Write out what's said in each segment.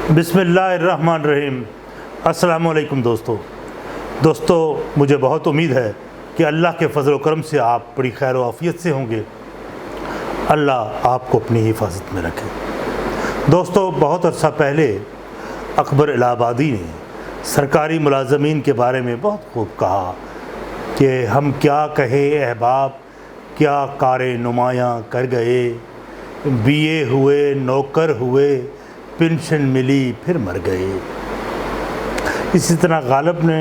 बिस्मिल्लाहिर्रहमानिर्रहीम। अस्सलाम वालेकुम दोस्तों, मुझे बहुत उम्मीद है कि अल्लाह के फजल व करम से आप बड़ी खैर व आफियत से होंगे। अल्लाह आपको अपनी हिफाजत में रखे। दोस्तों, बहुत अरसा पहले अकबर इलाहाबादी ने सरकारी मुलाजमीन के बारे में बहुत खूब कहा कि हम क्या कहें अहबाब, क्या कारे नुमायाँ कर गए, बीए हुए नौकर हुए, पेंशन मिली फिर मर गए। इसी तरह गालिब ने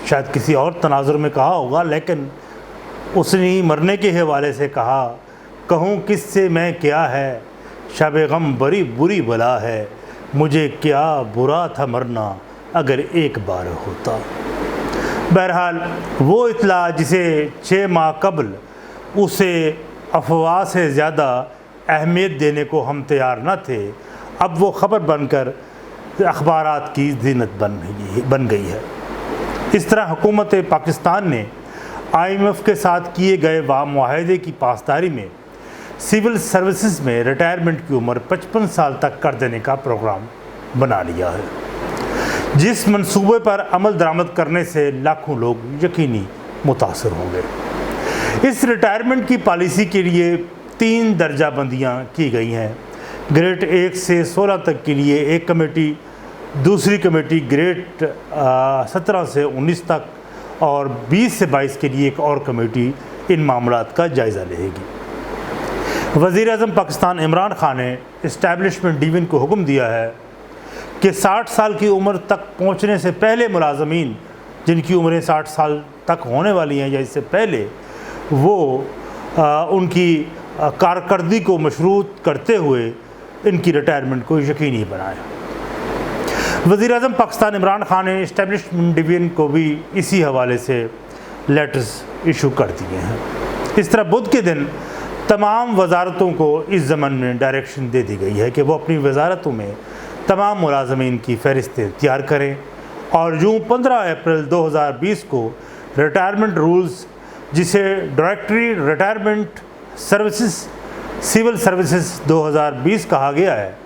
शायद किसी और तनाजुर में कहा होगा, लेकिन उसने ही मरने के हवाले से कहा, कहूँ किससे मैं क्या है, शब गम बड़ी बुरी बला है, मुझे क्या बुरा था मरना अगर एक बार होता। बहरहाल वो इत्तला जिसे 6 माह कबल उसे अफवाह से ज़्यादा अहमियत देने को हम तैयार न थे, अब वो ख़बर बनकर अखबारात की ज़ीनत बन गई है। इस तरह हुकूमत पाकिस्तान ने IMF के साथ किए गए मुआहदे की पासदारी में सिविल सर्विसेज में रिटायरमेंट की उम्र 55 साल तक कर देने का प्रोग्राम बना लिया है, जिस मंसूबे पर अमल दरामद करने से लाखों लोग यकीनी मुतासर होंगे। इस रिटायरमेंट की पॉलिसी के लिए 3 दर्जाबंदियाँ की गई हैं। ग्रेड 1 से 16 तक के लिए एक कमेटी, दूसरी कमेटी ग्रेड 17 से 19 तक और 20 से 22 के लिए एक और कमेटी इन मामलात का जायज़ा लेगी। वज़ीर-ए-आज़म पाकिस्तान इमरान खान ने इस्टेब्लिशमेंट डिवीज़न को हुक्म दिया है कि 60 साल की उम्र तक पहुँचने से पहले मुलाजमीन जिनकी उम्रें 60 साल तक होने वाली हैं या इससे पहले, वो उनकी कारकर्दगी को मशरूत करते हुए इनकी रिटायरमेंट को यकीनी बनाया। वज़ीर-ए-आज़म पाकिस्तान इमरान खान ने इस्टेब्लिशमेंट डिवीज़न को भी इसी हवाले से लेटर्स इशू कर दिए हैं। इस तरह बुध के दिन तमाम वजारतों को इस ज़मन में डायरेक्शन दे दी गई है कि वो अपनी वजारतों में तमाम मुलाजमीन की फ़हरिस्तें तैयार करें और यूँ 15 अप्रैल 2020 को रिटायरमेंट रूल्स, जिसे directory retirement services civil services 2020 कहा गया है,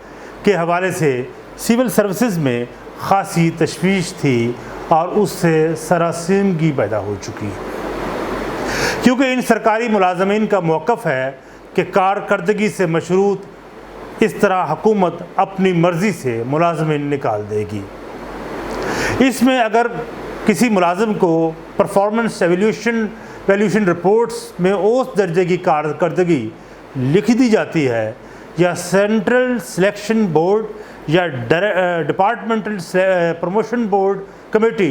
के हवाले से सिविल सर्विसेज में ख़ासी तशवीश थी और उससे सरासमगी पैदा हो चुकी है, क्योंकि इन सरकारी मुलाजमीन का मौक़िफ़ है कि कारकर्दगी से मशरूत इस तरह हुकूमत अपनी मर्ज़ी से मुलाजमीन निकाल देगी। इसमें अगर किसी मुलाजिम को परफॉर्मेंस वैल्यूएशन रिपोर्ट्स में उस दर्जे की कारकर्दगी लिख दी जाती है या सेंट्रल सिलेक्शन बोर्ड या डिपार्टमेंटल प्रमोशन बोर्ड कमेटी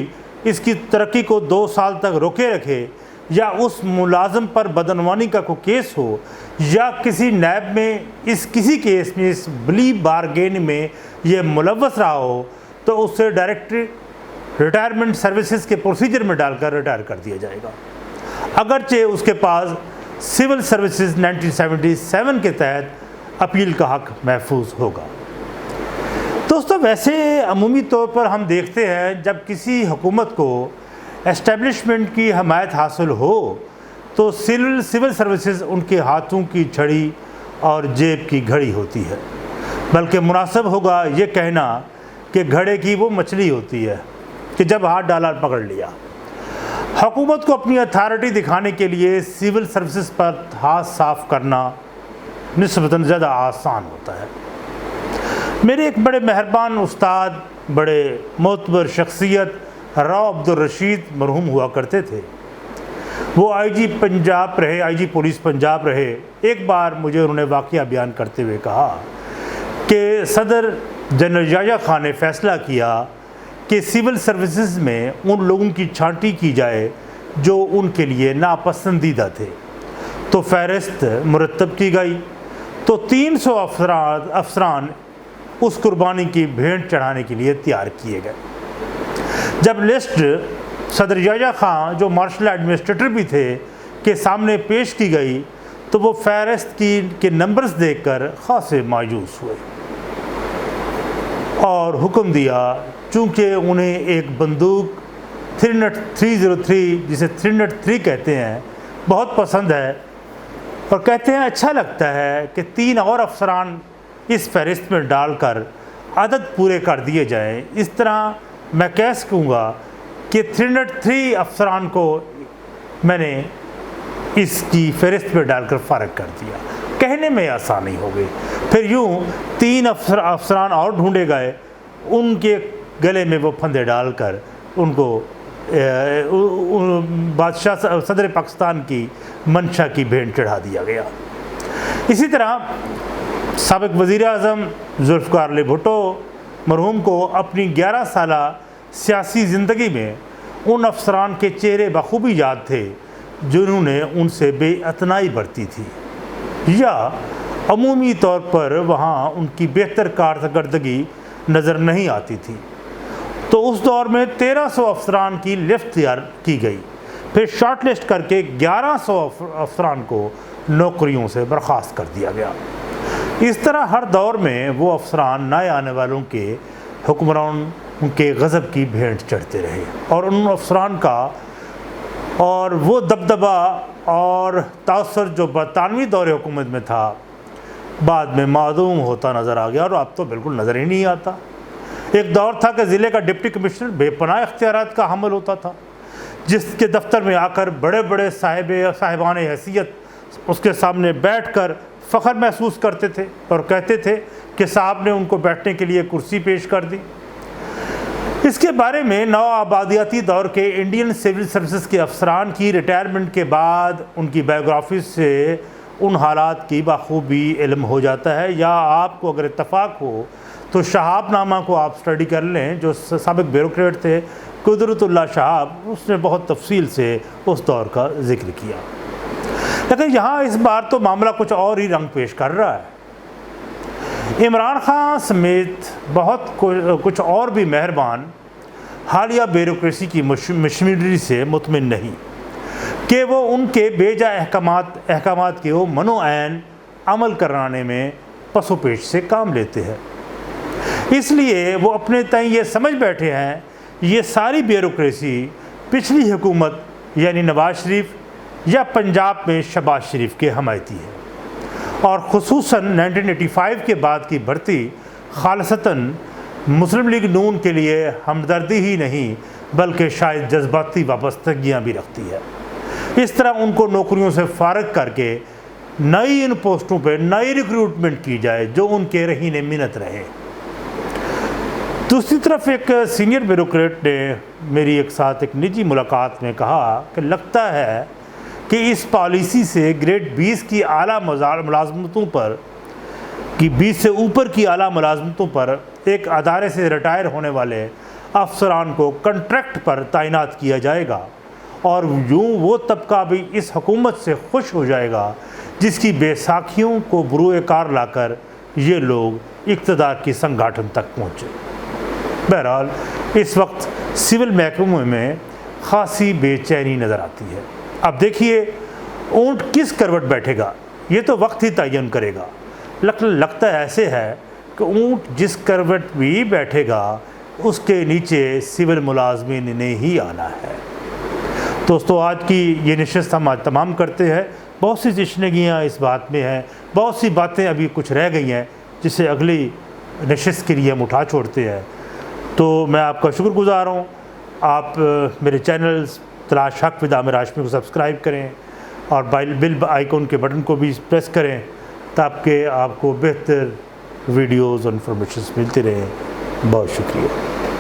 इसकी तरक्की को 2 साल तक रोके रखे, या उस मुलाजिम पर बदनवानी का कोई केस हो, या किसी नैब में किसी केस में इस प्ली बारगेन में ये मुलव्वस रहा हो, तो उससे डायरेक्टरी रिटायरमेंट सर्विसेज के प्रोसीजर में डालकर रिटायर कर दिया जाएगा, अगरचे उसके पास सिविल सर्विसेज 1977 के तहत अपील का हक़ महफूज होगा। दोस्तों, वैसे अमूमी तौर पर हम देखते हैं जब किसी हुकूमत को एस्टेब्लिशमेंट की हमायत हासिल हो तो सिविल सर्विसेज उनके हाथों की छड़ी और जेब की घड़ी होती है, बल्कि मुनासिब होगा ये कहना कि घड़े की वो मछली होती है कि जब हाथ डाला पकड़ लिया। हुकूमत को अपनी अथॉरिटी दिखाने के लिए सिविल सर्विसेज पर हाथ साफ करना निस्बतन ज़्यादा आसान होता है। मेरे एक बड़े मेहरबान उस्ताद, बड़े मोतबर शख्सियत राव अब्दुल रशीद मरहूम हुआ करते थे। वो IG पंजाब रहे, IG पुलिस पंजाब रहे। एक बार मुझे उन्होंने वाक़या बयान करते हुए कहा कि सदर जनरल याह्या खान ने फ़ैसला किया कि सिविल सर्विसेज में उन लोगों की छांटी की जाए जो उनके लिए नापसंदीदा थे। तो फ़हरिस्त मुरतब की गई तो 300 अफसरान उस कुर्बानी की भेंट चढ़ाने के लिए तैयार किए गए। जब लिस्ट सदर याह्या खान, जो मार्शल एडमिनिस्ट्रेटर भी थे, के सामने पेश की गई तो वो फ़हरिस्त के नंबर्स देखकर खासे मायूस हुए और हुक्म दिया, चूँकि उन्हें एक बंदूक 303 जिसे 303 कहते हैं बहुत पसंद है, और कहते हैं अच्छा लगता है कि 3 और अफसरान इस फहरिस्त में डालकर عدد پورے کر دیے جائیں۔ اس طرح میں کہہ سکوں گا کہ 303 افسران کو میں نے اس کی فہرست میں ڈال کر فارغ کر دیا۔ کہنے میں آسانی ہو گئی۔ پھر یوں 3 افسران اور ڈھونڈے گئے، ان کے گلے میں وہ پھندے ڈال کر ان کو بادشاہ صدر پاکستان کی منشا کی بھینٹ چڑھا دیا گیا۔ اسی طرح سابق وزیر اعظم ذوالفقار علی بھٹو مرحوم کو اپنی 11 سالہ سیاسی زندگی میں ان افسران کے چہرے بخوبی یاد تھے جنہوں نے ان سے بے اعتنائی برتی تھی یا عمومی طور پر وہاں ان کی بہتر کارکردگی نظر نہیں آتی تھی۔ تو اس دور میں 1300 افسران کی لسٹ تیار کی گئی، پھر شارٹ لسٹ کر کے 1100 افسران کو نوکریوں سے برخاست کر دیا گیا۔ اس طرح ہر دور میں وہ افسران نئے آنے والوں کے حکمران کے غضب کی بھینٹ چڑھتے رہے، اور ان افسران کا اور وہ دبدبہ اور تاثر جو برطانوی دور حکومت میں تھا بعد میں معدوم ہوتا نظر آ گیا، اور اب تو بالکل نظر ہی نہیں آتا۔ ایک دور تھا کہ ضلع کا ڈپٹی کمشنر بے پناہ اختیارات کا حامل ہوتا تھا، جس کے دفتر میں آ کر بڑے بڑے صاحبان حیثیت اس کے سامنے بیٹھ کر فخر محسوس کرتے تھے اور کہتے تھے کہ صاحب نے ان کو بیٹھنے کے لیے کرسی پیش کر دی۔ اس کے بارے میں نو آبادیاتی دور کے انڈین سول سروسز کے افسران کی ریٹائرمنٹ کے بعد ان کی بایوگرافی سے ان حالات کی بخوبی علم ہو جاتا ہے، یا آپ کو اگر اتفاق ہو تو شہاب نامہ کو آپ سٹڈی کر لیں، جو سابق بیوروکریٹ تھے قدرت اللہ شہاب، اس نے بہت تفصیل سے اس دور کا ذکر کیا۔ لیکن یہاں اس بار تو معاملہ کچھ اور ہی رنگ پیش کر رہا ہے۔ عمران خان سمیت بہت کچھ اور بھی مہربان حالیہ بیوروکریسی کی مشینری سے مطمئن نہیں کہ وہ ان کے بیجا احکامات کے منو عین عمل کرانے میں پس و پیش سے کام لیتے ہیں۔ اس لیے وہ اپنے تئیں یہ سمجھ بیٹھے ہیں یہ ساری بیوروکریسی پچھلی حکومت یعنی نواز شریف یا پنجاب میں شہباز شریف کے حمایتی ہے، اور خصوصاً 1985 کے بعد کی بھرتی خالصتاً مسلم لیگ نون کے لیے ہمدردی ہی نہیں بلکہ شاید جذباتی وابستگیاں بھی رکھتی ہے۔ اس طرح ان کو نوکریوں سے فارغ کر کے نئی ان پوسٹوں پہ نئی ریکروٹمنٹ کی جائے جو ان کے رہین منت رہے۔ دوسری طرف ایک سینئر بیوروکریٹ نے میری ایک ساتھ ایک نجی ملاقات میں کہا کہ لگتا ہے کہ اس پالیسی سے گریڈ 20 کی اعلیٰ ملازمتوں پر 20 سے اوپر کی اعلیٰ ملازمتوں پر ایک ادارے سے ریٹائر ہونے والے افسران کو کنٹریکٹ پر تعینات کیا جائے گا، اور یوں وہ طبقہ بھی اس حکومت سے خوش ہو جائے گا جس کی بیساکھیوں کو بروئے کار لا کر یہ لوگ اقتدار کی سنگھاٹن تک پہنچے۔ بہرحال اس وقت سول محکمے میں خاصی بے چینی نظر آتی ہے۔ اب دیکھیے اونٹ کس کروٹ بیٹھے گا یہ تو وقت ہی تعین کرے گا۔ لگتا ایسے ہے کہ اونٹ جس کروٹ بھی بیٹھے گا اس کے نیچے سول ملازمین نے ہی آنا ہے۔ دوستو آج کی یہ نشست ہم آج تمام کرتے ہیں۔ بہت سی تشنگیاں اس بات میں ہیں، بہت سی باتیں ابھی کچھ رہ گئی ہیں جسے اگلی نشست کے لیے ہم اٹھا چھوڑتے ہیں۔ تو میں آپ کا شکر گزار ہوں۔ آپ میرے چینلز تلاش حق ود عامر ہاشمی کو سبسکرائب کریں اور بل آئیکن کے بٹن کو بھی پریس کریں تاکہ آپ کو بہتر ویڈیوز اور انفارمیشنز ملتی رہیں۔ بہت شکریہ۔